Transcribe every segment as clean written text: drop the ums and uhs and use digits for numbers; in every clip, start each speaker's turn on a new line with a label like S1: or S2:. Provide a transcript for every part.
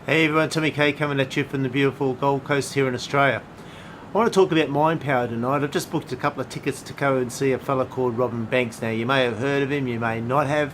S1: Hey everyone, Tommy K coming at you from the beautiful Gold Coast here in Australia. I want to talk about Mind Power tonight. I've just booked a couple of tickets to go and see a fella called Robin Banks. Now you may have heard of him, you may not have,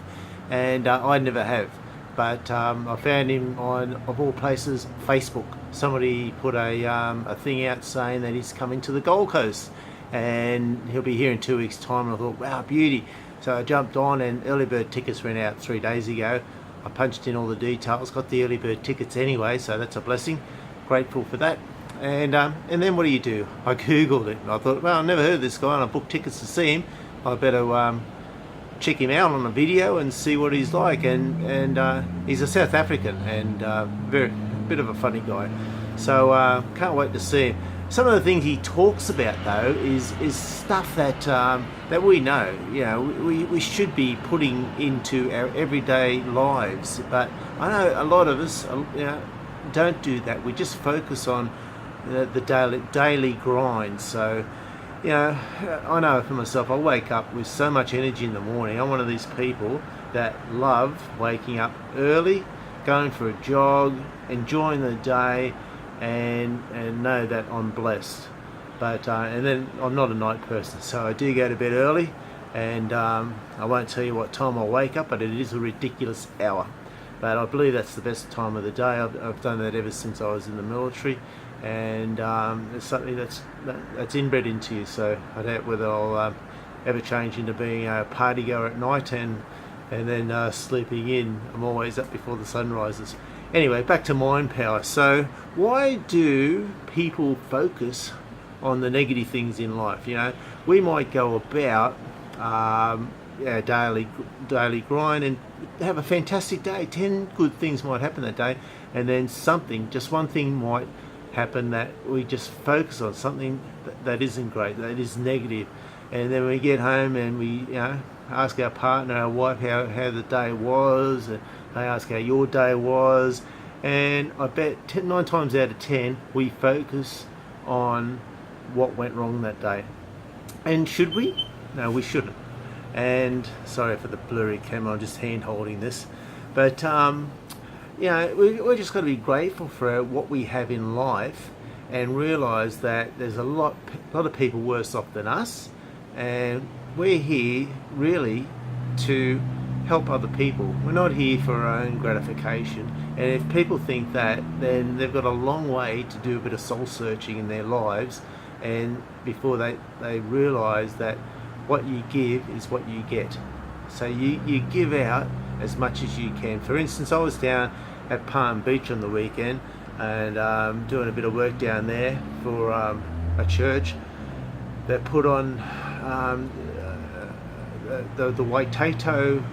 S1: and I never have. But I found him on, of all places, Facebook. Somebody put a thing out saying that he's coming to the Gold Coast and he'll be here in 2 weeks' time. And I thought, wow, beauty. So I jumped on, and early bird tickets went out 3 days ago. I punched in all the details, got the early bird tickets anyway, so that's a blessing. Grateful for that. And then what do? I googled it. And I thought, well, I've never heard of this guy, and I booked tickets to see him. I better check him out on a video and see what he's like. And he's a South African and very bit of a funny guy. So can't wait to see him. Some of the things he talks about though is stuff that that we know, you know, we should be putting into our everyday lives. But I know a lot of us, you know, don't do that. We just focus on the daily grind. So, you know, I know for myself, I wake up with so much energy in the morning. I'm one of these people that love waking up early, going for a jog, enjoying the day, and know that I'm blessed. But and then I'm not a night person, so I do go to bed early, and I won't tell you what time I wake up, but it is a ridiculous hour. But I believe that's the best time of the day. I've done that ever since I was in the military, and it's something that's inbred into you. So I doubt whether I'll ever change into being a party goer at night and then sleeping in. I'm always up before the sun rises. Anyway, back to Mind Power. So why do people focus on the negative things in life? You know, we might go about our daily grind and have a fantastic day. 10 good things might happen that day, and then just one thing might happen that we just focus on, something that isn't great, that is negative. And then we get home and we, you know, ask our partner, our wife, how the day was, and they ask how your day was, and I bet 9 times out of 10 we focus on what went wrong that day. And should we? No, we shouldn't. And sorry for the blurry camera, I'm just hand holding this, but you know, we're just got to be grateful for what we have in life and realise that there's a lot of people worse off than us, and we're here really to help other people. We're not here for our own gratification. And if people think that, then they've got a long way to do a bit of soul searching in their lives, and before they realise that what you give is what you get. So you give out as much as you can. For instance, I was down at Palm Beach on the weekend and doing a bit of work down there for a church that put on the Waikato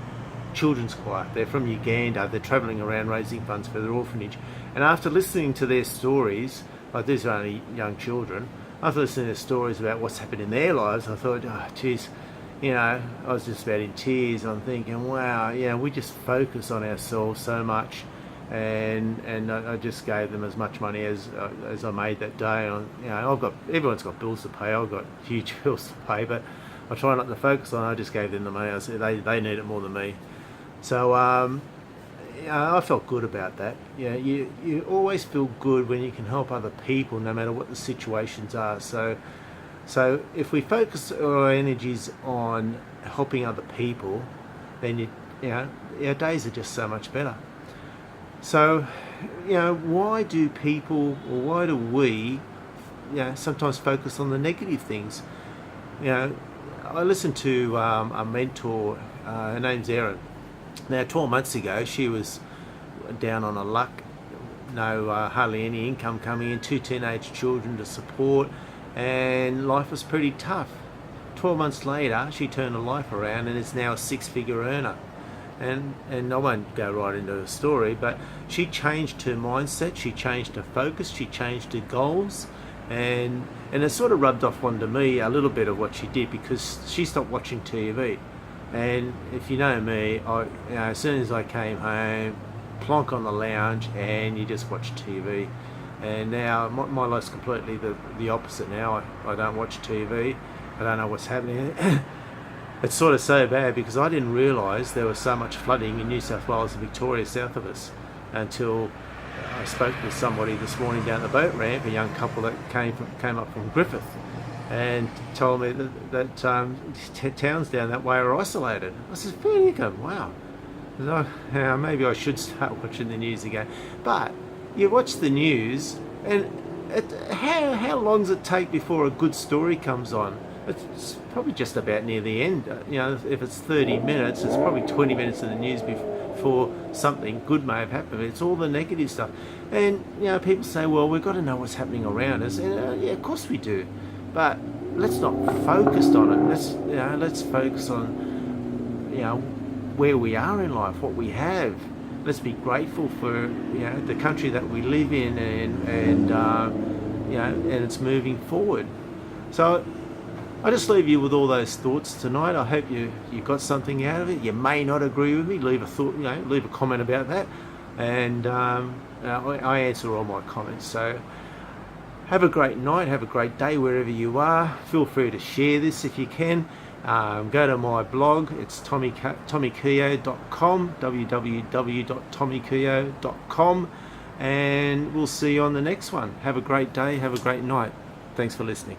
S1: Children's Choir. They're from Uganda. They're travelling around raising funds for their orphanage. And after listening to their stories, like these are only young children, after listening to their stories about what's happened in their lives, I thought, oh, geez, you know, I was just about in tears. I'm thinking, wow, you know, we just focus on ourselves so much. And I just gave them as much money as I made that day. And, you know, everyone's got bills to pay. I've got huge bills to pay, but I try not to focus on it. I just gave them the money. I said they need it more than me. So I felt good about that. Yeah, you always feel good when you can help other people, no matter what the situations are. So if we focus our energies on helping other people, then you know, our days are just so much better. So, you know, why do people, or why do we, you know, sometimes focus on the negative things? You know, I listened to a mentor. Her name's Erin. Now, 12 months ago, she was down on her luck. No, hardly any income coming in, 2 teenage children to support, and life was pretty tough. 12 months later, she turned her life around and is now a 6-figure earner. And I won't go right into the story, but she changed her mindset, she changed her focus, she changed her goals, and it sort of rubbed off onto me a little bit of what she did, because she stopped watching TV. And if you know me, you know, as soon as I came home, plonk on the lounge, and you just watch TV. And now my life's completely the opposite now. I don't watch TV. I don't know what's happening. It's sort of so bad because I didn't realise there was so much flooding in New South Wales and Victoria south of us until I spoke with somebody this morning down the boat ramp, a young couple that came up from Griffith, and told me that towns down that way are isolated. I said, fair income, wow. Maybe I should start watching the news again. But you watch the news, and how long does it take before a good story comes on? It's probably just about near the end. If it's 30 minutes, it's probably 20 minutes of the news before something good may have happened. It's all the negative stuff. And, people say, well, we've got to know what's happening around us. And, yeah, of course we do. But let's not focus on it. Let's focus on, where we are in life, what we have. Let's be grateful for, the country that we live in and it's moving forward. So I just leave you with all those thoughts tonight. I hope you got something out of it. You may not agree with me. Leave a thought, leave a comment about that, and I answer all my comments. So have a great night. Have a great day wherever you are. Feel free to share this if you can. Go to my blog. It's tommykeogh.com. www.tommykeogh.com, and we'll see you on the next one. Have a great day. Have a great night. Thanks for listening.